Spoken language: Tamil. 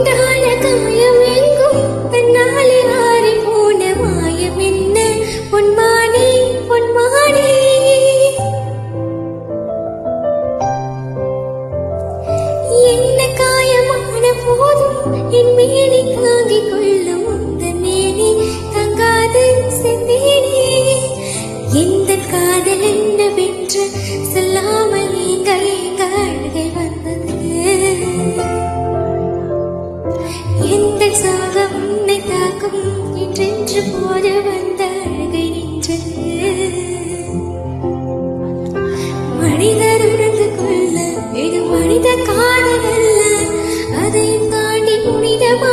காயம் எங்கும் தன்னாலே ஆறி போன மாயம் என்ன பொன்மானே பொன்மானே என்ன காயமான போதும் என் மேனி தாங்கிக் கொள்ளும் உந்த மேனி தங்காது செந்தேனே எந்த காதல் என்னவென்று சொல்லாமல் நீங்க எங்க அழுகை வந்தது எந்த சோகம் உன்னை தாக்கும் என்றென்று போல வந்த அழுகை நின்றது மனிதர் உணர்ந்து கொள்ள இது மனித காதல் அல்ல அதையும் தாண்டி புனிதமா